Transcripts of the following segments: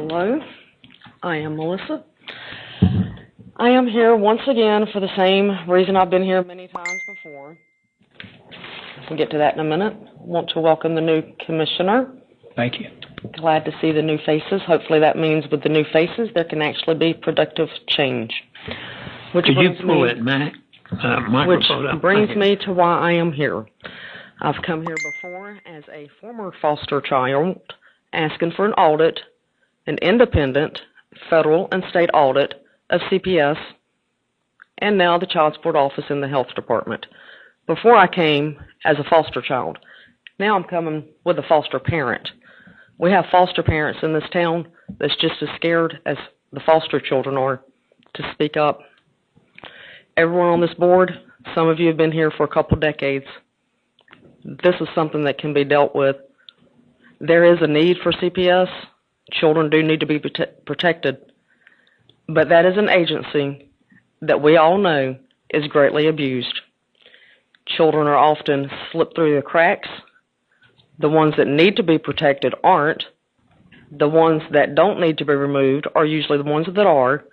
Hello, I am Melissa. I am here once again for the same reason I've been here many times before. We'll get to that in a minute. I want to welcome the new commissioner. Thank you. Glad to see the new faces. Hopefully that means with the new faces there can actually be productive change. Could you pull that microphone which up? brings me to why I am here. I've come here before as a former foster child asking for an audit, an independent federal and state audit of CPS, and now the child support office in the health department. Before I came as a foster child. Now I'm coming with a foster parent. We have foster parents in this town that's just as scared as the foster children are to speak up. Everyone on this board, some of you have been here for a couple decades. This is something that can be dealt with. There is a need for CPS. Children do need to be protected. But that is an agency that we all know is greatly abused. Children are often slipped through the cracks. The ones that need to be protected aren't. The ones that don't need to be removed are usually the ones that are.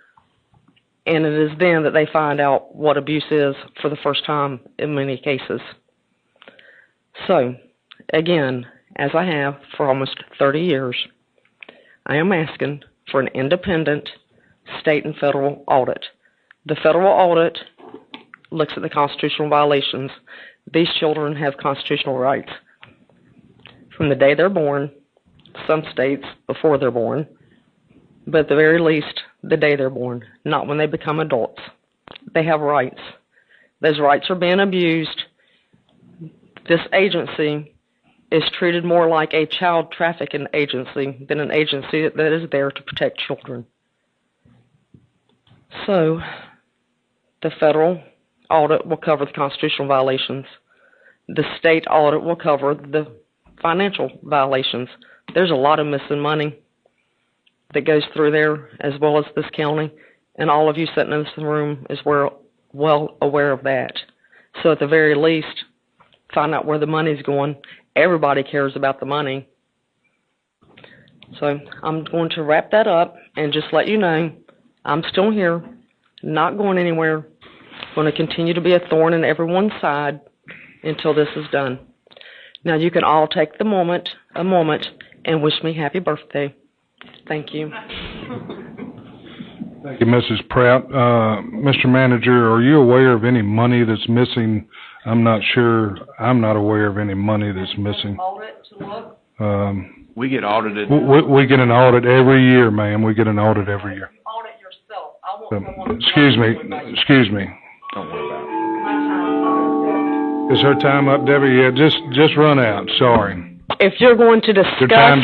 And it is then that they find out what abuse is for the first time in many cases. So, again, as I have for almost 30 years, I am asking for an independent state and federal audit. The federal audit looks at the constitutional violations. These children have constitutional rights from the day they're born, some states before they're born, but at the very least, the day they're born, not when they become adults. They have rights. Those rights are being abused. This agency is treated more like a child trafficking agency than an agency that is there to protect children. So, the federal audit will cover the constitutional violations. The state audit will cover the financial violations. There's a lot of missing money that goes through there, as well as this county, and all of you sitting in this room is well aware of that. So at the very least, find out where the money's going. Everybody cares about the money. So I'm going to wrap that up and just let you know I'm still here, not going anywhere. Going to continue to be a thorn in everyone's side until this is done. Now you can all take a moment, and wish me happy birthday. Thank you. Thank you, Mrs. Pratt. Mr. Manager, are you aware of any money that's missing? I'm not sure. I'm not aware of any money that's missing. We get audited. We get an audit every year, ma'am. We get an audit every year. Audit yourself. I want Excuse me. Don't worry about Is her time up, Debbie? Yeah, just run out. Sorry. If you're going to discuss what I'm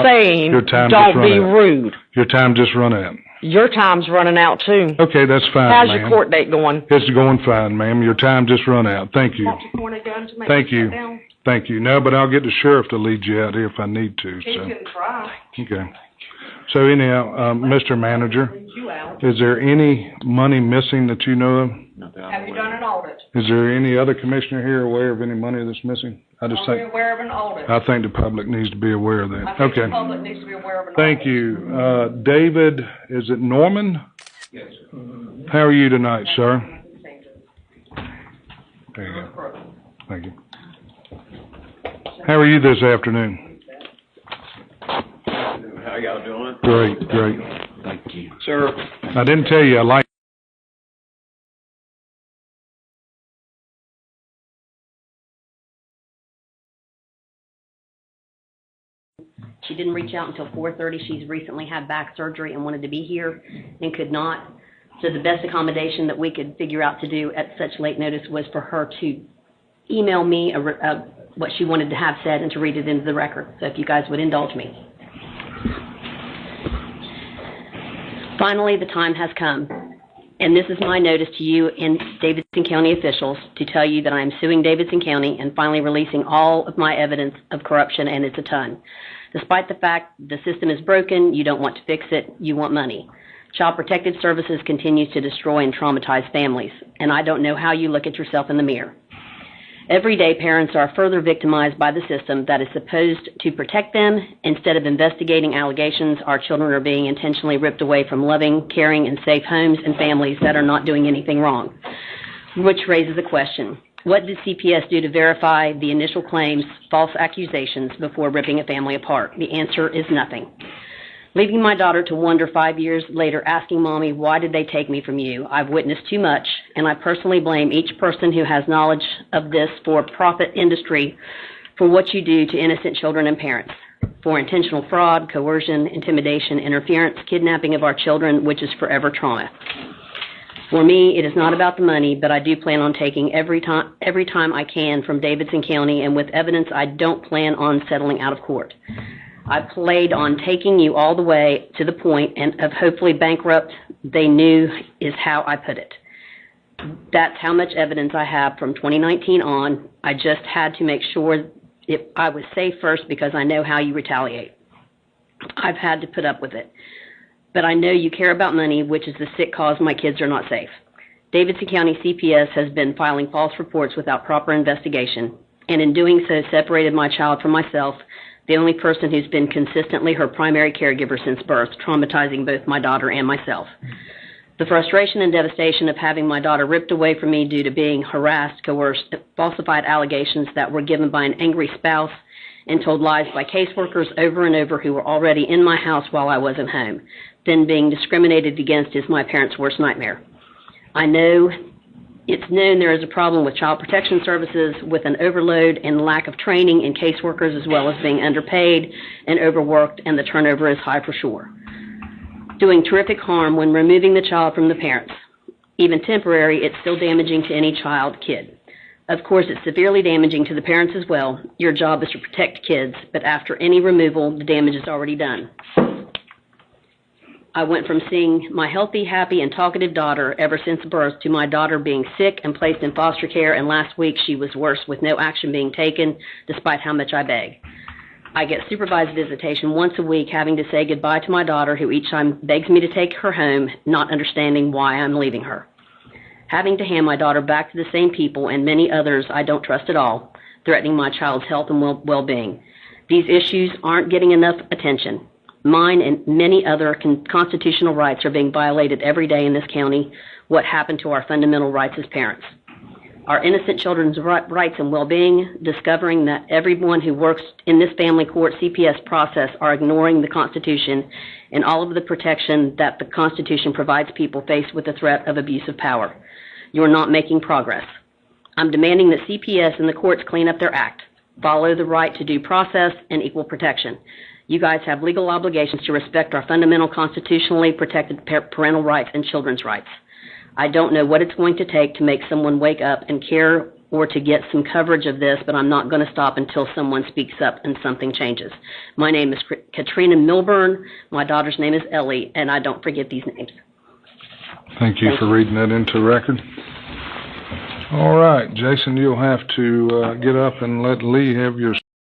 saying, don't be rude. Your time just run out. Your time's running out, too. Okay, that's fine, How's your court date going? It's going fine, ma'am. Your time just run out. Thank you. Thank you. Thank you. No, but I'll get the sheriff to lead you out here if I need to. He can try. Okay. So anyhow, Mr. Manager, is there any money missing that you know of? Have you done an audit? Is there any other commissioner here aware of any money that's missing? Are you aware of an audit? I think the public needs to be aware of that. I think the public needs to be aware of an audit. Thank you. David, is it Norman? Yes, sir. How are you tonight, sir? There you go. Thank you. How are you this afternoon? How y'all doing? Great. Thank you. Sir, I didn't tell you I like. She didn't reach out until 4:30. She's recently had back surgery and wanted to be here and could not. So the best accommodation that we could figure out to do at such late notice was for her to email me what she wanted to have said and to read it into the record. So if you guys would indulge me. Finally, the time has come, and this is my notice to you and Davidson County officials to tell you that I am suing Davidson County and finally releasing all of my evidence of corruption, and it's a ton. Despite the fact the system is broken, you don't want to fix it, you want money. Child Protective Services continues to destroy and traumatize families, and I don't know how you look at yourself in the mirror. Every day, parents are further victimized by the system that is supposed to protect them. Instead of investigating allegations, our children are being intentionally ripped away from loving, caring, and safe homes and families that are not doing anything wrong. Which raises the question, what did CPS do to verify the initial claims, false accusations, before ripping a family apart? The answer is nothing. Leaving my daughter to wonder 5 years later, asking Mommy, why did they take me from you? I've witnessed too much, and I personally blame each person who has knowledge of this for-profit industry for what you do to innocent children and parents, for intentional fraud, coercion, intimidation, interference, kidnapping of our children, which is forever trauma. For me, it is not about the money, but I do plan on taking every time I can from Davidson County, and with evidence I don't plan on settling out of court. I played on taking you all the way to the point and of hopefully bankrupt they knew is how I put it. That's how much evidence I have from 2019 on. I just had to make sure I was safe first because I know how you retaliate. I've had to put up with it. But I know you care about money, which is the sick cause my kids are not safe. Davidson County CPS has been filing false reports without proper investigation, and in doing so separated my child from myself, the only person who's been consistently her primary caregiver since birth, traumatizing both my daughter and myself. The frustration and devastation of having my daughter ripped away from me due to being harassed, coerced, falsified allegations that were given by an angry spouse, and told lies by caseworkers over and over who were already in my house while I wasn't home, then being discriminated against is my parents' worst nightmare. I know it's known there is a problem with child protection services with an overload and lack of training in caseworkers, as well as being underpaid and overworked, and the turnover is high for sure. Doing terrific harm when removing the child from the parents. Even temporary, it's still damaging to any kid. Of course, it's severely damaging to the parents as well. Your job is to protect kids, but after any removal, the damage is already done. I went from seeing my healthy, happy, and talkative daughter ever since birth to my daughter being sick and placed in foster care, and last week she was worse with no action being taken, despite how much I beg. I get supervised visitation once a week, having to say goodbye to my daughter, who each time begs me to take her home, not understanding why I'm leaving her. Having to hand my daughter back to the same people and many others I don't trust at all, threatening my child's health and well-being. These issues aren't getting enough attention. Mine and many other constitutional rights are being violated every day in this county. What happened to our fundamental rights as parents? Our innocent children's rights and well-being, discovering that everyone who works in this family court CPS process are ignoring the Constitution and all of the protection that the Constitution provides people faced with the threat of abuse of power. You're not making progress. I'm demanding that CPS and the courts clean up their act, follow the right to due process and equal protection. You guys have legal obligations to respect our fundamental constitutionally protected parental rights and children's rights. I don't know what it's going to take to make someone wake up and care or to get some coverage of this, but I'm not going to stop until someone speaks up and something changes. My name is Katrina Milburn. My daughter's name is Ellie, and I don't forget these names. Thank you for reading that into record. All right, Jason, you'll have to get up and let Lee have your